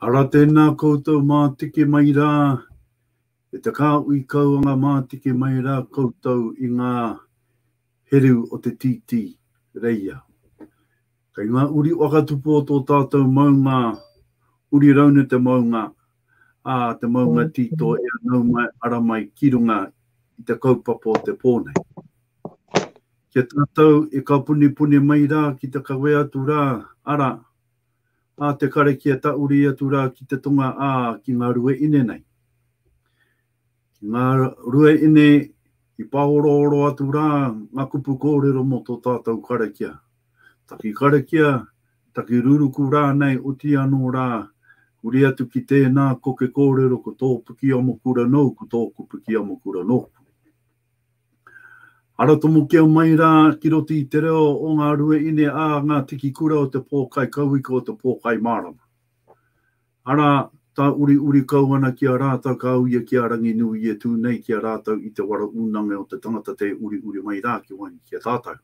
Ara tēnā koutou mā tiki mai rā, e te kā ui kauanga mā tiki mai rā koutou I ngā heru o te titi reia. Kei ngā uri wakatupu o tō tātou maunga, uri rauna te maunga, te maunga tito e anau mai ara mai ki runga I te kaupapa o te pōnei. Kia tātou e ka puni mai rā ki te kawe atu rā, ara, te kare kia ta uri atu rā ki te tonga ki ngā rue ine nei. Ki ngā rue ine I paoro atu rā, ngā kupu kōrero mo tō tātou kare kia. Taki kare kia, taki ruruku rā nei, uti anō rā, uri atu ki tēnā koke kōrero ko tō puki amokura nou, ko tō puki amokura nou. Ara tomo kia mai rā ki roti I te reo o ngā rue ine ngā tiki kura o te pōkai kauiko o te pōkai marama. Ara tā uri kauana ki a rātau kauia ki a rangi nui e tūnei ki a rātau I te wara unanga o te tangata te uri mai rā ki wani ki a tātou.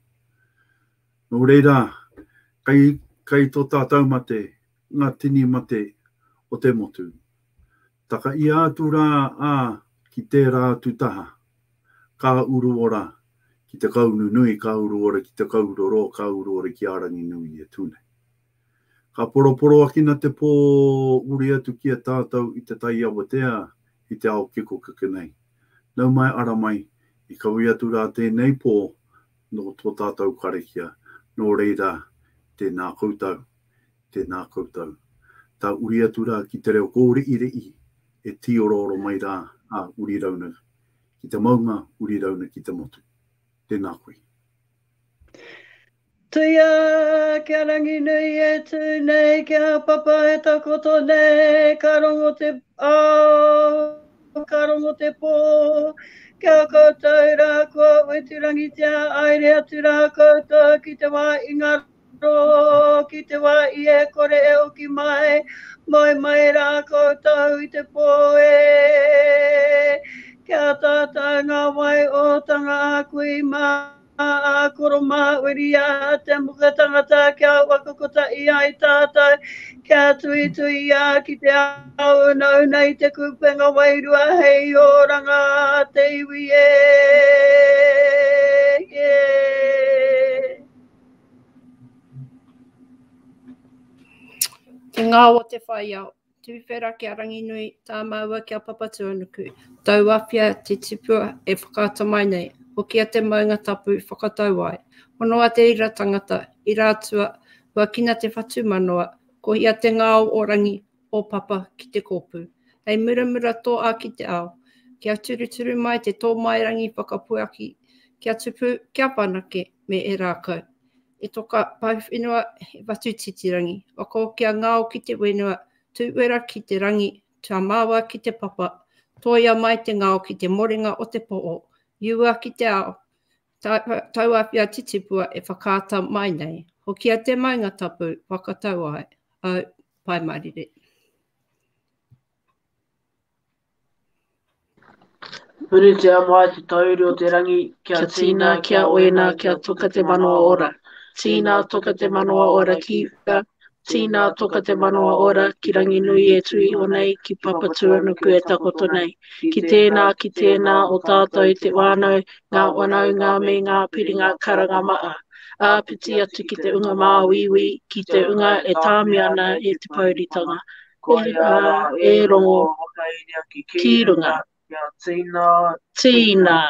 Nō reira, kai tō tātou mate, ngā tini mate o te motu. Taka I atu rā ki te rā tutaha, ka uru ora. Ki te kaunu nui ka uru ora, ki te kauroro ka uru ora ki arangi nui e tūnei. Ka poroporo akina te pō uri atu ki a tātou I te tai awatea, I te ao kiko kakanei. Nau mai ara mai, I kawi atu rā tēnei pō no tō tātou karekia, no reira tēnā koutou, tēnā koutou. Tā uri atu rā ki te reo kōre irei, e tiororo mai rā uri rauna. Ki te maunga, uri rauna ki te motu. Tēnā koe. Tuia, kia rangi nui e tūnei, kia papa e takoto nei, ka rongo te ao, ka rongo te pō, kia koutou rā kua uiturangitia, aere atu rā koutou ki te wā ingaro, ki te wā I e kore e oki mai, mai rā koutou I te pō e. Kia tātou ngā wai o tanga a kui mā a koro mā uria te muka tangata kia wakakota I ai tātou. Kia tui a ki te au nau nei te kupenga wairua hei o ranga te iwi e. Te ngā o te whai au. Tuwhera kia rangi nui, tā maua kia papatuanuku. Tau apia te tipua e whakaata mai nei. O kia te maunga tapu whakatau ai. Honoa te ira tangata, I rātua, ua kina te whatu manoa, ko ia te ngāo o rangi o papa ki te kōpū. Hei muramura tō ki te ao. Kia turuturu mai te tō mai rangi whakapuaki, kia tupu, kia panake, me e rākau. E toka pauwhenua e watu titirangi. Wako kia ngāo ki te wenua, tuwera ki te rangi, tua māua ki te papa, toia mai te ngāo ki te moringa o te po'o, iua ki te ao, tauapia titipua e whakaata mai nei, ho kia te maunga tapu, whakatau ai, au pai marire. Puri te amai te tauri o te rangi, kia tīna, kia oena, kia toka te manoa ora. Tīna toka te manoa ora ki whaka, tīna toka te manoa ora ki rangi nui e tui o nei ki papa tuanuku e takoto nei. Ki tēnā o tātou I te wānau, ngā whanau, ngā me, ngā piri, ngā karanga maa. Piti atu ki te unga māwiwi, ki te unga e tāmi ana e te pauritanga. Korea e rongo ki runga. Tīna,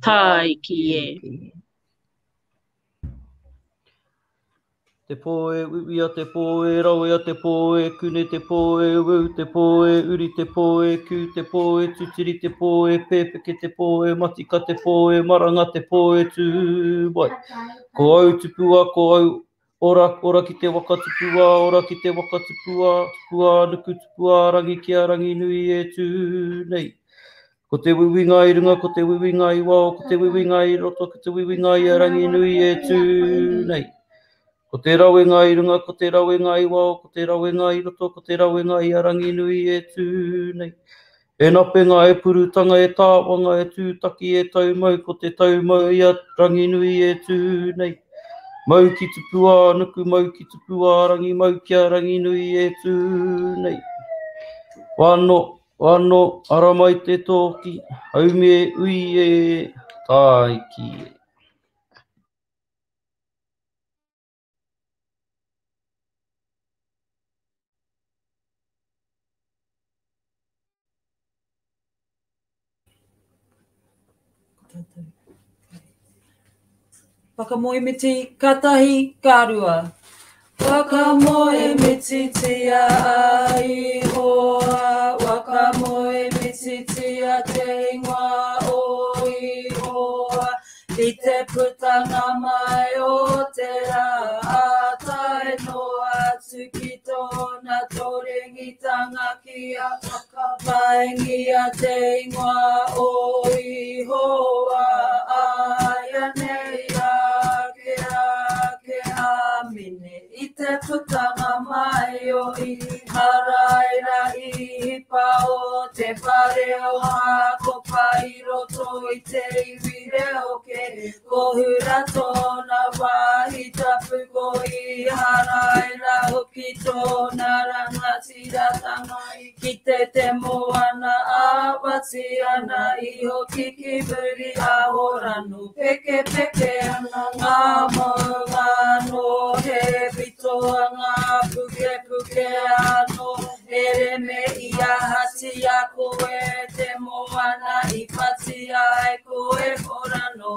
tai ki e. Te pōe, uwi a te pōe, rawe a te pōe, kune te pōe, wau te pōe, uri te pōe, kū te pōe, tutiri te pōe, pēpeke te pōe, matika te pōe, maranga te pōe, tūwai. Ko au tupua, ko au ora ki te wakatupua, ora ki te wakatupua, tupua, nuku tupua, rangi ki a rangi nui e tūnei. Ko te wiwinga I runga, ko te wiwinga I wao, ko te wiwinga I roto, ko te wiwinga I a rangi nui e tūnei. Ko te rawenga I runga, ko te rawenga I wao, ko te rawenga I roto, ko te rawenga I a rangi nui e tūnei. E napenga e purutanga e tāwanga e tūtaki e taumau, ko te taumau I a rangi nui e tūnei. Mau ki tupu ānuku, mau ki tupu ārangi, mau kia rangi nui e tūnei. Wano, wano, ara mai te tōki, haume ui e taiki e. Whakamoe me te katahi kārua. Whakamoe me te tia ai hoa. Whakamoe me te tia te ingoa o i hoa. I te putanga mai o te rā. Tai noa atu ki tōna tōrengitanga ki a whakapaengi a te ingoa o i hoa. Aia nei mine I te putanga mai o I haraira I pao te pare o hako pai roto I te iwire o ke kohura tōna wahi tapu ko I haraira hoki tōna rangatira tanga I ki te moana awati ana I hoki ki muri a horanu peke peke ana ngā moa no he pitoa ngā puke puke ano ere me ia hati a koe te moana I pati ai koe horano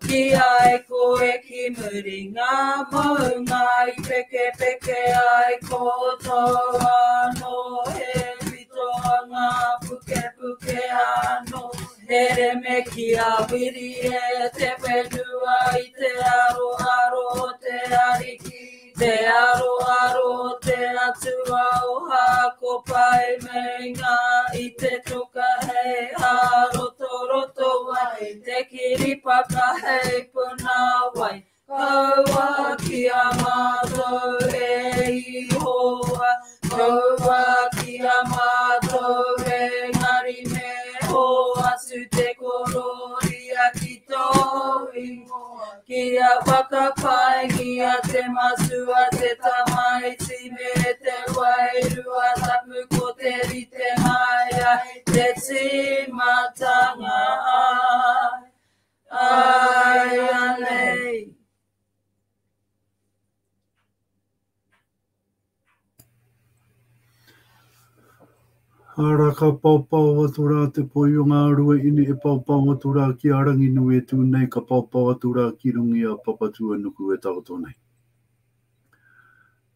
ki ai koe ki muri ngā maunga I peke peke ai kotoa no he pitoa ngā puke puke ano ere me ki a wiri e te whenua I te aro aro te ariki te aro aro te atua o hako pai me ngā I te tuka hei a roto roto wai te kiripaka hei puna wai kaua ki a mātou e I hoa kaua ki a mātou e ngari me hoa su te kororia ki tō ingoa ki a whakapaengi a te masua te tamaiti me te wairua tapu ko te rite mai ai te timatanga ai anei. Ara ka paupau atu rā te poi o ngā rua ini e paupau atu rā ki arangi nui e tūnei ka paupau atu rā ki rungi a papatua nuku e takoto nei.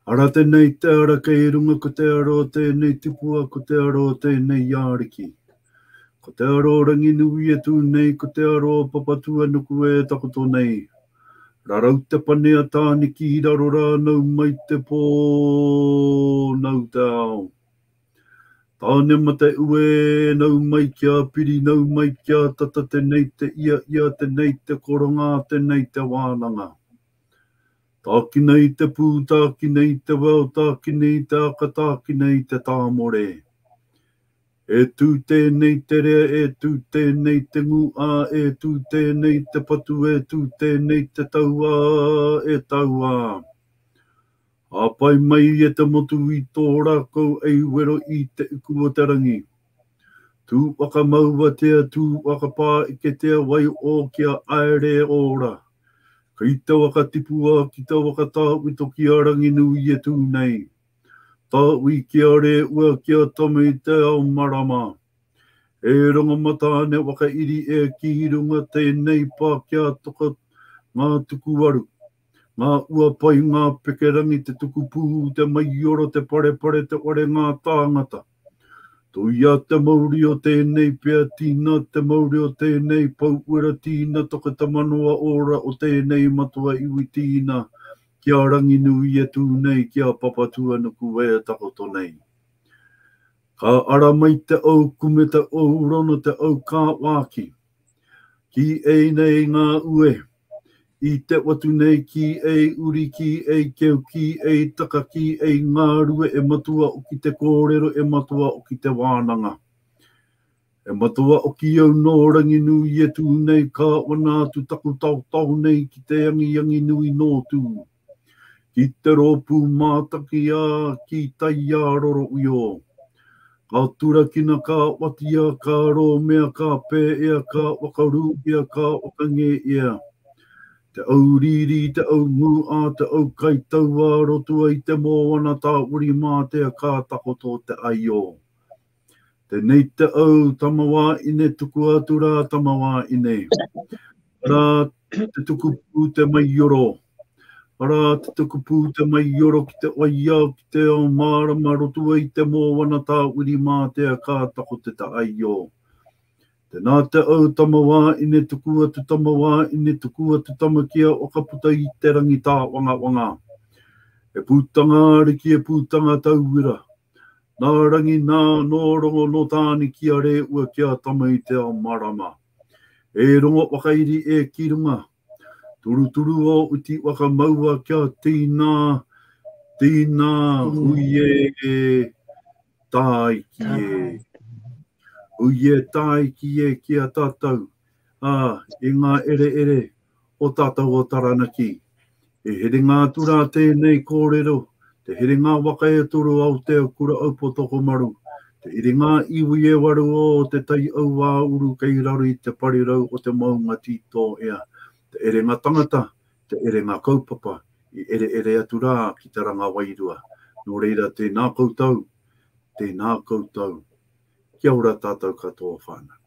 Ara tēnei te ara kei runga ko te aro tēnei tipua ko te aro tēnei iāriki. Ko te aro rangi nui e tūnei ko te aro papatua nuku e takoto nei. Rarau te pane a tāni ki raro rā nau mai te pō nau te ao. Tāne mate ue nau mai kia piri nau mai kia tata tenei te ia tenei te koronga tenei te wānanga. Tāki nei te pū, tāki nei te wau, tāki nei te aka, tāki nei te tāmore. E tū tēnei te rea, e tū tēnei te ngua, e tū tēnei te patu, e tū tēnei te taua, e taua. A pai mai e te motu I tō rākau ei wero I te uku o te rangi. Tū waka maua tea, tū waka pā I ke tea wai o kia aere ora. Ki te waka tipua, ki te waka tāui toki a rangi nui e tūnei. Tāui kia re ua kia tome I te ao marama. E ronga matāne waka iri e ki runga tēnei pā kia toka ngā tuku waru. Ngā ua pai ngā pekerangi te tuku pū, te maioro, te pare te ore ngā tāngata. Tui a te mauri o tēnei pia tīna, te mauri o tēnei pauera tīna, toka te manoa ora o tēnei matua iwi tīna, kia rangi nui e tūnei, kia papatua nuku e takoto nei. Ka ara mai te au kume te au rono te au kā wāki. Ki ei nei ngā ue. I te watu nei ki ei uri ki ei keu ki ei taka ki ei ngā rua e matua o ki te kōrero e matua o ki te wānanga. E matua o ki au no rangi nui e tu nei ka wana tu taku tau nei ki te angi nui no tu. Ki te ropu mātaki a ki tai a roro uio. Ka tura kina ka watia ka ro mea ka pē ea ka wakaru ea ka wakange ea. Te au riri, te au ngu a te au kaitau a rotua i te moana tā uri mā te a ka takoto te aio. Te nei te au tamawa ine tuku atura tamawa ine. Ara te tuku pū te mai yoro. Ara te tuku pū te mai yoro ki te oia ki te o mārama rotua i te moana tā uri mā te a ka takoto te aio. Tēnā te au tamawa ine tuku atu tamawa ine tuku atu tamakia o ka puta i te rangi tā wanga. E pūtanga riki e pūtanga tauira. Nā rangi nā no rongo no tāni kia re ua kia tama i te ao marama. E rongo wakairi e kirunga. Turu o uti waka maua kia tīnā uie e tai ki e. Uie tai ki e kia tātou. E ngā ere o tātou o taranaki. E here ngā tura tēnei kōrero. Te here ngā waka e toro au te kura au potoko maru. Te here ngā iwi e waru o te tai au wā uru kei raru i te parirau o te maunga tito ea. Te ere ngā tangata, te ere ngā kaupapa. I ere atu rā ki te ranga wairua. Nō reira tēnā koutou. Kia ora tātou katoa whānau.